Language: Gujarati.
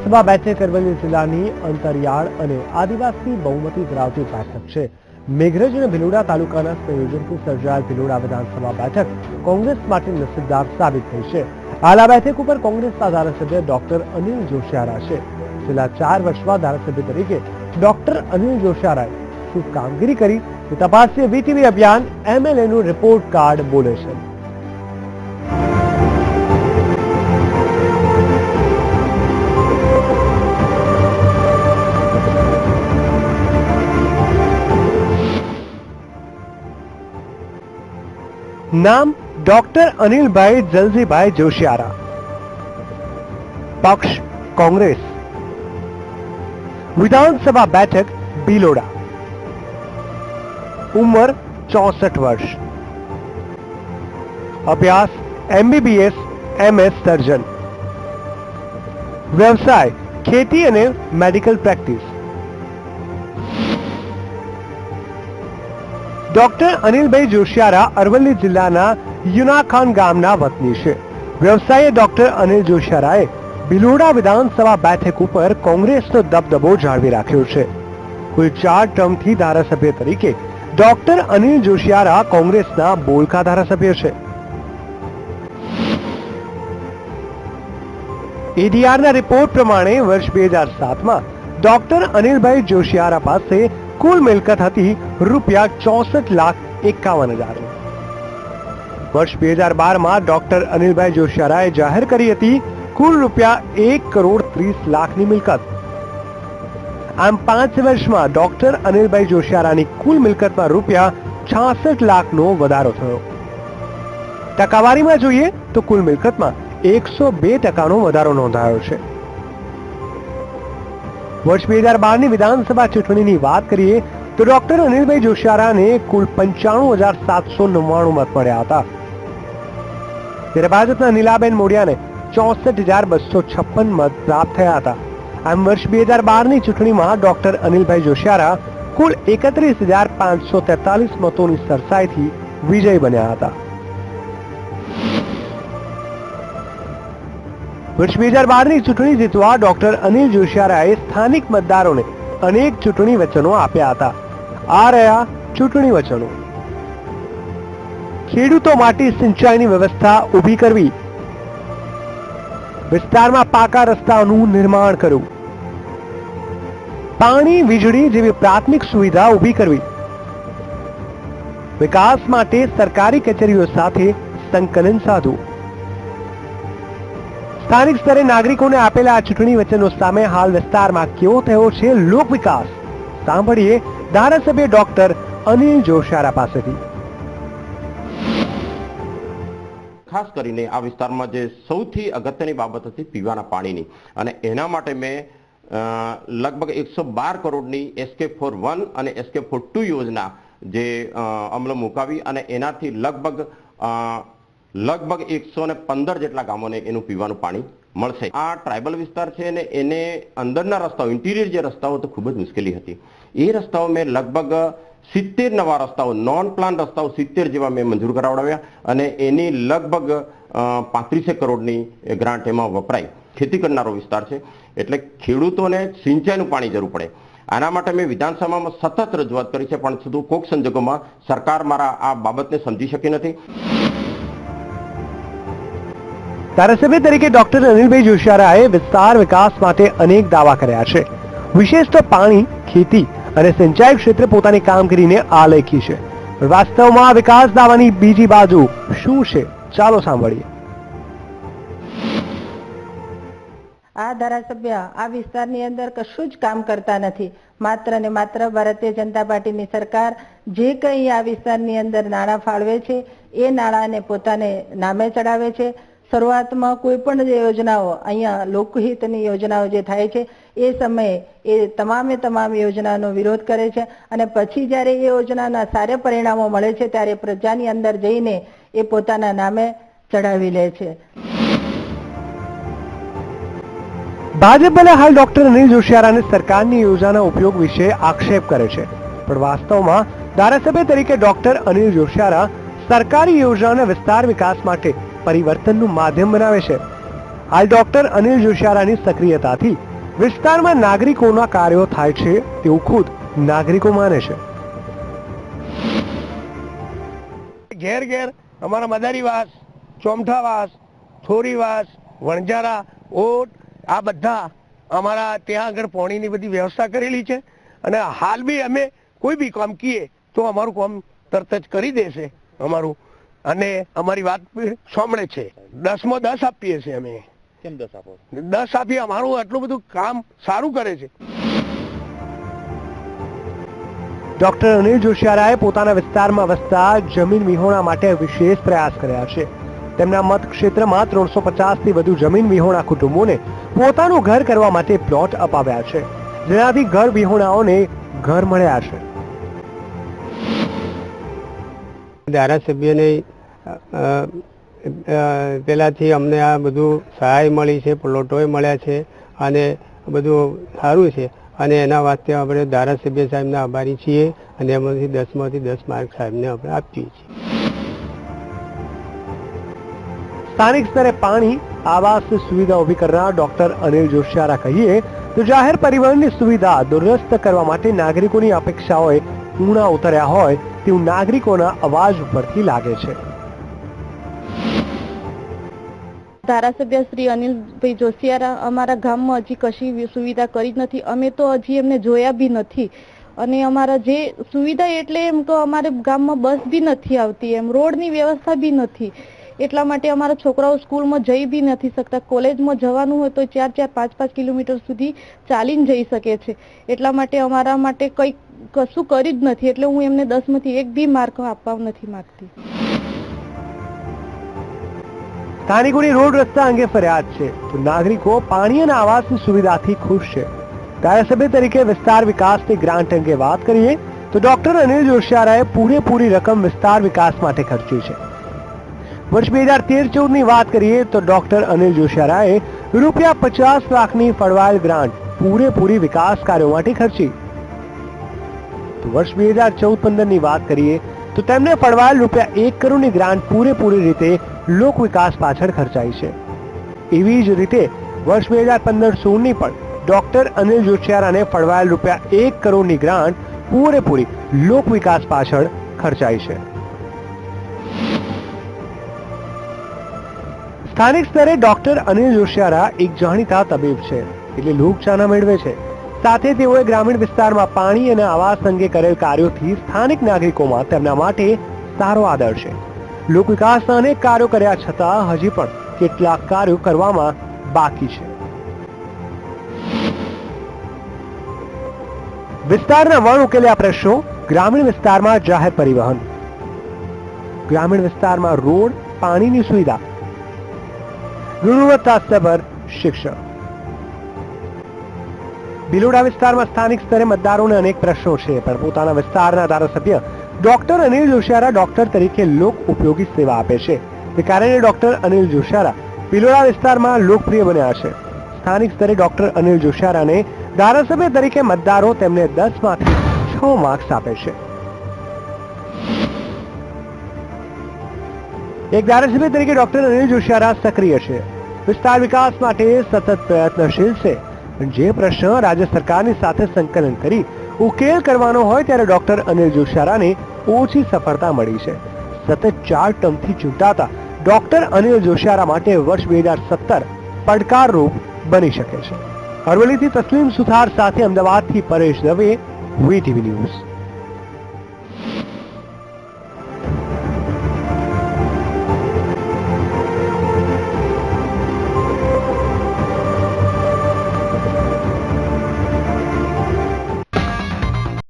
વિધાનસભા બેઠક અરવલ્લી જિલ્લાની અંતરિયાળ અને આદિવાસી બહુમતી ધરાવતી બેઠક છે। મેઘરજ અને ભિલોડા તાલુકાના સંયોજનથી સર્જાયેલ ભિલોડા વિધાનસભા બેઠક કોંગ્રેસ માટે નસીબદાર સાબિત થઈ છે। હાલ આ બેઠક ઉપર કોંગ્રેસના ધારાસભ્ય ડોક્ટર અનિલ જોશિયારા છે। છેલ્લા 4 વર્ષમાં ધારાસભ્ય તરીકે ડોક્ટર અનિલ જોશિયારાએ શું કામગીરી કરી તે તપાસીએ વીટીવી અભિયાન એમએલએનું રિપોર્ટ કાર્ડ બોલે છે। नाम डॉक्टर अनिल भाई जलजी भाई जोशियारा, पक्ष कांग्रेस, विधानसभा बैठक भीलोड़ा, उम्र 64 वर्ष, अभ्यास एमबीबीएस एमएस सर्जन, व्यवसाय खेती અને medical practice. Doctor Anilbhai Joshiyara Aravalli जिल्लाना युनाखान गामना वतनी छे। व्यवसायी डॉक्टर अनिल जोशियाराए भीलोड़ा विधानसभा बैठक पर कांग्रेसनो दबदबो जाळवी राख्यो छे। कुल 4 टर्मथी धारासभ्य तरीके डॉक्टर अनिल जोशियारा कांग्रेसना बोलका धारासभ्य छे। एडीआरना रिपोर्ट प्रमाणे वर्ष 2007 में डॉक्टर अनिलभाई जोशियारा पासे कुल मिलकत हती ₹64,51,000। वर्ष 2012 में डॉक्टर अनिलभाई जोशियाराए जाहिर करी हती कुल ₹1,30,00,000 मिलकत। आम 5 वर्ष में डॉक्टर अनिलभाई जोशियारानी कुल मिलकत में ₹66,00,000 नो वधारो थयो। टकावारी में जोईए तो कुल मिलकत में 102% नो वधारो नोंधायो छे। वर्ष 2012 ની વિધાનસભા ચૂંટણીની વાત કરીએ તો ડોક્ટર અનિલભાઈ જોશિયારાને કુલ 95,799 મત મળ્યા હતા, ત્યારે ભાજપના નીલાબેન મોડિયાને 64,256 મત પ્રાપ્ત થયા હતા। આમ વર્ષ 2012 ની ચૂંટણીમાં ડોક્ટર અનિલભાઈ જોશિયારા કુલ 31,543 મતોની સરસાઈથી વિજયી બન્યા હતા। वर्ष 2012 ની ચૂંટણી જીતવા ડોક્ટર અનિલ જોશિયારાએ સ્થાનિક મતદારોને અનેક ચૂંટણી વચનો આપ્યા હતા। આ રહ્યા ચૂંટણી વચનો। ખેડૂતો માટે સિંચાઈની વ્યવસ્થા ઊભી કરવી, વિસ્તારમાં પાકા રસ્તાઓનું નિર્માણ કરવું, પાણી વીજળી જેવી પ્રાથમિક સુવિધા ઊભી કરવી, વિકાસ માટે સરકારી કચેરીઓ સાથે સંકલન સાધવું। સ્થાનિક સ્તરે નાગરિકોને આપેલા આ ચૂંટણી વચનો સામે હાલ વિસ્તારમાં કેવો થયો છે લોક વિકાસ, સાંભળીએ ધારાસભ્ય ડોક્ટર અનિલ જોશિયારા પાસેથી। ખાસ કરીને આ વિસ્તારમાં જે સૌથી અગત્યની બાબત હતી પીવાના પાણીની, અને એના માટે મેં લગભગ 112 કરોડની SK4-1 અને SK4-2 યોજના જે અમલ મુકાવી અને એનાથી લગભગ 115 જેટલા ગામોને એનું પીવાનું પાણી મળશે। આ ટ્રાઇબલ વિસ્તાર છે ને એને અંદરના રસ્તાઓ, ઇન્ટિરિયર જે રસ્તાઓ તો ખૂબ જ મુશ્કેલી હતી, એ રસ્તાઓ મેં લગભગ 70 નવા રસ્તાઓ, નોન પ્લાન રસ્તાઓ 70 જેવા મેં મંજૂર કરાવડાવ્યા અને એની લગભગ 35 કરોડની ગ્રાન્ટ એમાં વપરાઈ। ખેતી કરનારો વિસ્તાર છે એટલે ખેડૂતોને સિંચાઈનું પાણી જરૂર પડે, આના માટે મેં વિધાનસભામાં સતત રજૂઆત કરી છે, પણ છતાં કોઈક સંજોગોમાં સરકાર મારા આ બાબતને સમજી શકી નથી। ધારાસભ્ય તરીકે ડોક્ટર અનિલભાઈ જોશિયારાએ વિસ્તાર વિકાસ માટે અનેક દાવા કર્યા છે। વિશેષ તો પાણી, ખેતી અને સિંચાઈ ક્ષેત્રે પોતાની કામગીરીને આલેખી છે। વાસ્તવમાં આ વિકાસ દાવાની બીજી બાજુ શું છે, ચાલો સાંભળીએ। આ ધારાસભ્ય આ વિસ્તારની અંદર કશું જ કામ કરતા નથી। માત્ર ને માત્ર ભારતીય જનતા પાર્ટીની સરકાર જે કંઈ આ વિસ્તારની અંદર નાણાં ફાળવે છે એ નાણાંને પોતાને નામે ચડાવે છે। શરૂઆતમાં કોઈ પણ જે યોજનાઓ અહીંયા લોકહિતની યોજનાઓ જે થાય છે એ સમયે એ તમામ યોજનાનો વિરોધ કરે છે અને પછી જ્યારે એ યોજનાના સારા પરિણામો મળે છે ત્યારે પ્રજાની અંદર જઈને એ પોતાના નામે ચડાવી લે છે। ભાજપ ભલે હાલ ડોક્ટર અનિલ જોશિયારાને સરકારની યોજનાના ઉપયોગ વિશે આક્ષેપ કરે છે, પણ વાસ્તવમાં ધારાસભ્ય તરીકે ડોક્ટર અનિલ જોશિયારા સરકારી યોજનાના વિસ્તાર વિકાસ માટે પરિવર્તનનું માધ્યમ બનાવે છે। હાલ ડોક્ટર અનિલ જોશિયારાની સક્રિયતાથી વિસ્તારમાં નાગરિકોના કાર્યો થાય છે તેવું ખુદ નાગરિકો માને છે. ઘેર ઘેર અમારા મદારીવાસ, ચોમઠાવાસ, થોરીવાસ, વણજારા, ઓટ આ બધા અમારા ત્યાં આગળ પાણીની બધી વ્યવસ્થા કરેલી છે અને હાલ બી અમે કોઈ બી કામ કીએ તો અમારું કામ તરત જ કરી દેશે અમારું, અને અમારી વાત સાંભળે છે. 10માં 10 આપીએ છીએ અમે. કેમ 10 આપો? 10 આપીએ, અમારું આટલું બધું કામ સારું કરે છે. ડોક્ટર અનિલ જોશિયારાએ પોતાના વિસ્તારમાં વસતા જમીન વિહોણા માટે વિશેષ પ્રયાસ કર્યા છે. તેમના મત ક્ષેત્રમાં 350 થી વધુ જમીન વિહોણા કુટુંબોને પોતાનું ઘર કરવા માટે પ્લોટ અપાવ્યા છે, જેનાથી ઘર વિહોણાઓને ઘર મળ્યા છે. ધારાસભ્યને પહેલાંથી અમને આ બધું સહાય મળી છે, પ્લોટોય મળ્યા છે અને બધું સારું છે અને એના વાસ્તે આપણે ધારાસભ્ય સાહેબના આભારી છીએ અને એમાંથી 10માંથી 10 માર્ક સાહેબને આપણે આપીએ છીએ. સ્થાનિક સ્તરે પાણી, આવાસ સુવિધા ઉભી કરનાર ડોક્ટર અનિલ જોશિયારા કહીએ તો જાહેર પરિવહનની સુવિધા દુરસ્ત કરવા માટે નાગરિકોની અપેક્ષાઓએ ઊણા ઉતર્યા હોય તેવું નાગરિકોના અવાજ ઉપરથી લાગે છે. ધારાસભ્ય શ્રી અનિલભાઈ જોશિયારા અમારા ગામમાં હજી કશી સુવિધા કરી જ નથી. અમે તો હજી એમને જોયા બી નથી અને અમારા જે સુવિધા એટલે એમ તો અમારે ગામમાં બસ બી નથી આવતી, એમ રોડની વ્યવસ્થા બી નથી. એટલા માટે અમારા છોકરાઓ સ્કૂલમાં જઈ બી નથી શકતા. કોલેજમાં જવાનું હોય તો 4-4, 5-5 કિલોમીટર સુધી ચાલીને જઈ શકે છે. એટલા માટે અમારા માટે કંઈક કશું કરી જ નથી. એટલે હું એમને 10માંથી 1 બી માર્ક આપવા નથી માંગતી. સ્થાનિકોની રોડ રસ્તા અંગે ફરિયાદ છે તો નાગરિકો પાણી અને આવાસની સુવિધાથી ખુશ છે. ધારાસભ્ય તરીકે વિસ્તાર વિકાસની ગ્રાન્ટ અંગે વાત કરીએ તો ડોક્ટર અનિલ જોશિયારાએ પૂરેપૂરી રકમ વિસ્તાર વિકાસ માટે ખર્ચી છે. વર્ષ 2013-14ની વાત કરીએ તો ડોક્ટર અનિલ જોશિયારાએ રૂપિયા 50 લાખની ફળવાયેલ ગ્રાન્ટ પૂરેપૂરી વિકાસ કાર્યો માટે ખર્ચી. તો વર્ષ 2014-15ની વાત કરીએ તો તેમને ફળવાયેલ રૂપિયા 1 કરોડની ગ્રાન્ટ પૂરેપૂરી રીતે લોક વિકાસ પાછળ ખર્ચાઈ છે. એવી જ રીતે વર્ષ 2015-16ની પણ ડોક્ટર અનિલ જોશિયારાને ફળવાયેલ રૂપિયા 1 કરોડની ગ્રાન્ટ પૂરેપૂરી લોક વિકાસ પાછળ ખર્ચાઈ છે. સ્થાનિક સ્તરે ડોક્ટર અનિલ જોશિયારા એક જાણીતા તબીબ છે એટલે લોકચાહના મેળવે છે. સાથે તેઓએ ગ્રામીણ વિસ્તારમાં પાણી અને આવાસ અંગે કરેલ કાર્યોથી સ્થાનિક નાગરિકોમાં તેમના માટે સારો આદર છે. લોક વિકાસના અનેક કાર્યો કર્યા છતાં હજી પણ કેટલાક કાર્યો કરવામાં બાકી છે. વિસ્તારના વણ ઉકેલ્યા પ્રશ્નો, ગ્રામીણ વિસ્તારમાં જાહેર પરિવહન, ગ્રામીણ વિસ્તારમાં રોડ, પાણીની સુવિધા, ગુણવત્તાસભર શિક્ષણ. ભિલોડા વિસ્તારમાં સ્થાનિક સ્તરે મતદારોને અનેક પ્રશ્નો છે, પણ પોતાના વિસ્તારના ધારાસભ્ય ડોક્ટર અનિલ જોશિયારા ડોક્ટર તરીકે લોક ઉપયોગી સેવા આપે છે. તે કારણે ડોક્ટર અનિલ જોશિયારા ભિલોડા વિસ્તારમાં લોકપ્રિય બન્યા છે. સ્થાનિક સ્તરે ડોક્ટર અનિલ જોશિયારાને ધારાસભ્ય તરીકે મતદારો તેમને 10માંથી 6 માર્ક્સ આપે છે. એક ધારાસભ્ય તરીકે ડોક્ટર અનિલ જોશિયારા સક્રિય છે. વિસ્તાર વિકાસ માટે સતત પ્રયત્નશીલ છે. જે પ્રશ્ન રાજ્ય સરકારની સાથે સંકલન કરી ઉકેલ કરવાનો હોય ત્યારે ડોક્ટર અનિલ જોશિયારાને ઓછી સફળતા મળી છે. સતત 4 ટર્મથી ચૂંટાતા ડોક્ટર અનિલ જોશિયારા માટે વર્ષ 2017 પડકારરૂપ બની શકે છે. અરવલ્લીથી તસ્લીમ સુથાર સાથે અમદાવાદથી પરેશ દવે, વીટીવી ન્યૂઝ.